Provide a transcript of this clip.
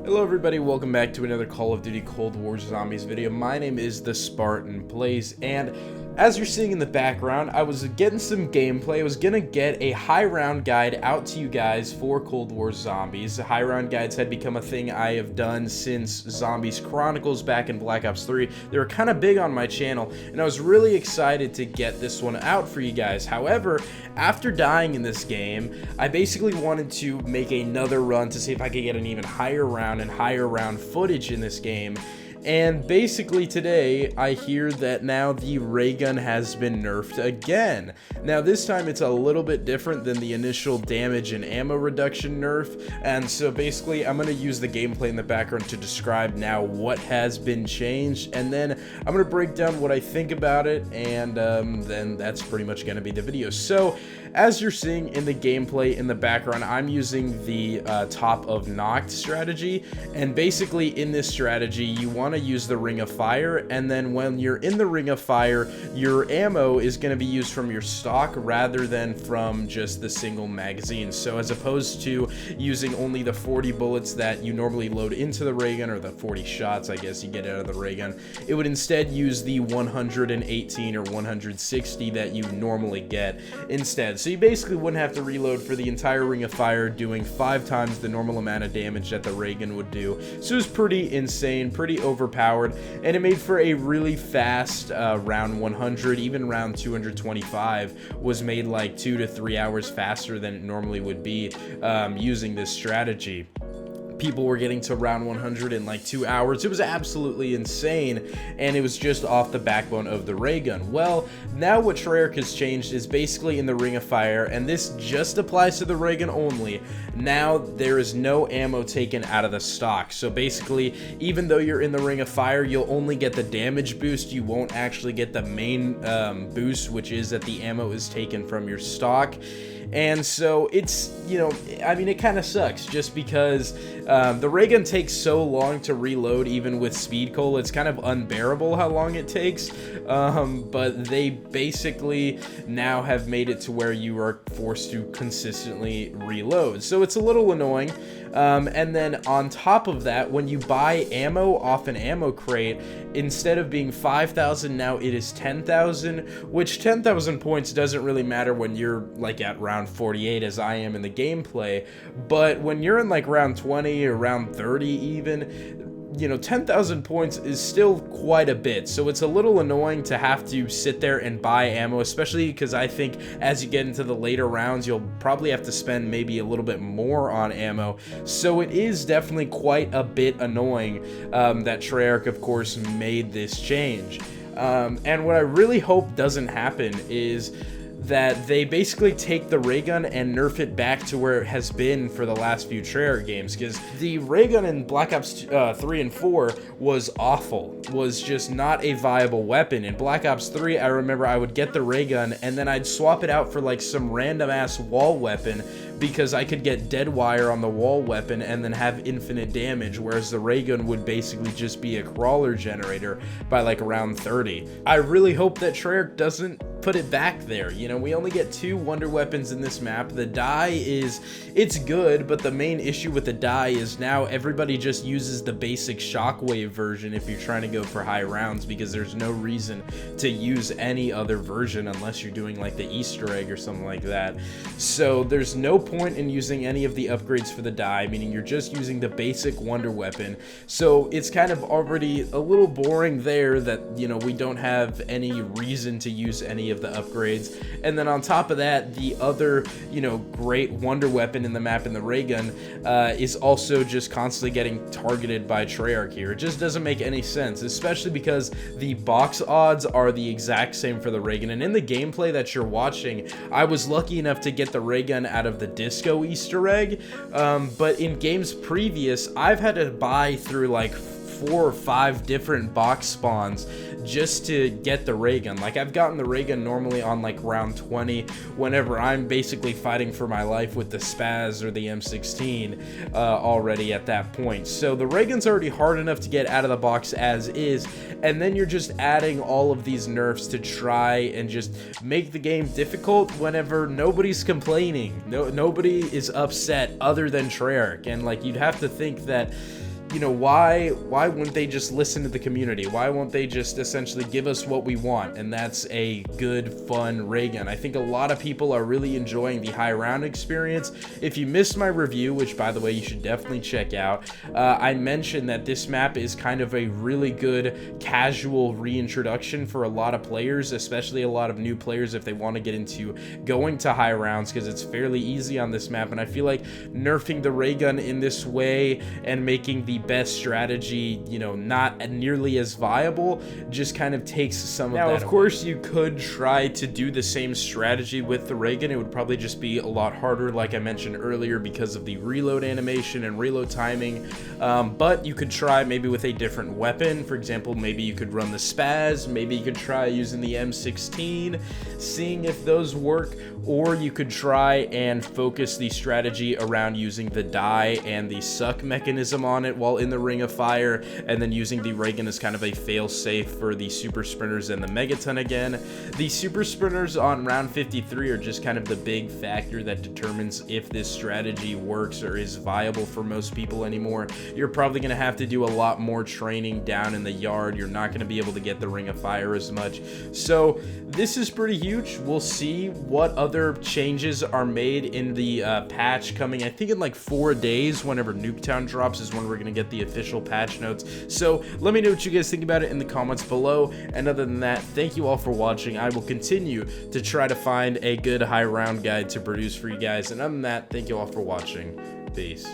Hello everybody, welcome back to another Call of Duty Cold War Zombies video. My name is TheSpartanPlays, and as you're seeing in the background, I was getting some gameplay. I was gonna get a high round guide out to you guys for Cold War Zombies. High round guides had become a thing I have done since Zombies Chronicles back in Black Ops 3. They were kind of big on my channel, and I was really excited to get this one out for you guys. However, after dying in this game, I basically wanted to make another run to see if I could get an even higher round and higher round footage in this game. And basically today, I hear that now the Raygun has been nerfed again. Now this time it's a little bit different than the initial damage and ammo reduction nerf, and so basically I'm going to use the gameplay in the background to describe now what has been changed, and then I'm going to break down what I think about it, and then that's pretty much going to be the video. So as you're seeing in the gameplay in the background, I'm using the top of knocked strategy, and basically in this strategy you want to use the Ring of Fire, and then when you're in the Ring of Fire, your ammo is going to be used from your stock rather than from just the single magazine. So as opposed to using only the 40 bullets that you normally load into the Raygun, or the 40 shots I guess you get out of the Raygun, it would instead use the 118 or 160 that you normally get instead. So you basically wouldn't have to reload for the entire Ring of Fire, doing 5 times the normal amount of damage that the Raygun would do. So it was pretty insane, pretty overpowered, and it made for a really fast round 100. Even round 225 was made like 2 to 3 hours faster than it normally would be using this strategy. People were getting to round 100 in like 2 hours. It was absolutely insane, and it was just off the backbone of the Raygun. Well, now what Treyarch has changed is basically in the Ring of Fire, and this just applies to the Raygun only. Now there is no ammo taken out of the stock. So basically, even though you're in the Ring of Fire, you'll only get the damage boost. You won't actually get the main boost, which is that the ammo is taken from your stock. And so it's, you know, I mean, it kind of sucks just because the Raygun takes so long to reload. Even with speed coal, it's kind of unbearable how long it takes, but they basically now have made it to where you are forced to consistently reload, so it's a little annoying. And then on top of that, when you buy ammo off an ammo crate, instead of being 5,000, now it is 10,000, which 10,000 points doesn't really matter when you're like at round 48 as I am in the gameplay, but when you're in like round 20 or round 30 even, you know, 10,000 points is still quite a bit. So it's a little annoying to have to sit there and buy ammo, especially because I think as you get into the later rounds, you'll probably have to spend maybe a little bit more on ammo. So it is definitely quite a bit annoying that Treyarch, of course, made this change. And what I really hope doesn't happen is that they basically take the Raygun and nerf it back to where it has been for the last few Treyarch games, because the Raygun in Black Ops 3 and 4 was awful, was just not a viable weapon. In Black Ops 3, I remember I would get the Raygun and then I'd swap it out for like some random ass wall weapon, because I could get dead wire on the wall weapon and then have infinite damage, whereas the Raygun would basically just be a crawler generator by like around 30. I really hope that Treyarch doesn't put it back there. You know, we only get 2 wonder weapons in this map. The die it's good, but the main issue with the die is now everybody just uses the basic shockwave version if you're trying to go for high rounds, because there's no reason to use any other version unless you're doing like the Easter egg or something like that. So there's no point in using any of the upgrades for the die, meaning you're just using the basic wonder weapon. So it's kind of already a little boring there that, you know, we don't have any reason to use any of the upgrades. And then on top of that, the other, you know, great wonder weapon in the map in the Raygun is also just constantly getting targeted by Treyarch here. It just doesn't make any sense, especially because the box odds are the exact same for the Raygun. And in the gameplay that you're watching, I was lucky enough to get the Raygun out of the disco Easter egg, but in games previous, I've had to buy through like 4 or 5 different box spawns just to get the Raygun. Like, I've gotten the Raygun normally on like round 20 whenever I'm basically fighting for my life with the Spaz or the M16 already at that point. So the Raygun's already hard enough to get out of the box as is, and then you're just adding all of these nerfs to try and just make the game difficult whenever nobody's complaining. Nobody is upset other than Treyarch, and like, you'd have to think that, you know, why wouldn't they just listen to the community? Why won't they just essentially give us what we want? And that's a good, fun ray gun. I think a lot of people are really enjoying the high round experience. If you missed my review, which by the way you should definitely check out, I mentioned that this map is kind of a really good casual reintroduction for a lot of players, especially a lot of new players if they want to get into going to high rounds, because it's fairly easy on this map. And I feel like nerfing the ray gun in this way and making the best strategy, you know, not nearly as viable, just kind of takes some of that. Now, of course, you could try to do the same strategy with the ray gun. It would probably just be a lot harder, like I mentioned earlier, because of the reload animation and reload timing. But you could try maybe with a different weapon. For example, maybe you could run the spaz, maybe you could try using the M16, seeing if those work, or you could try and focus the strategy around using the die and the suck mechanism on it while in the ring of fire, and then using the ray gun as kind of a fail-safe for the super sprinters and the megaton again. The super sprinters on round 53 are just kind of the big factor that determines if this strategy works or is viable for most people anymore. You're probably going to have to do a lot more training down in the yard. You're not going to be able to get the ring of fire as much. So this is pretty huge. We'll see what other changes are made in the patch coming, I think in like 4 days. Whenever Nuketown drops is when we're going to get the official patch notes. So let me know what you guys think about it in the comments below. And other than that, thank you all for watching. I will continue to try to find a good high round guide to produce for you guys. And other than that, thank you all for watching. Peace.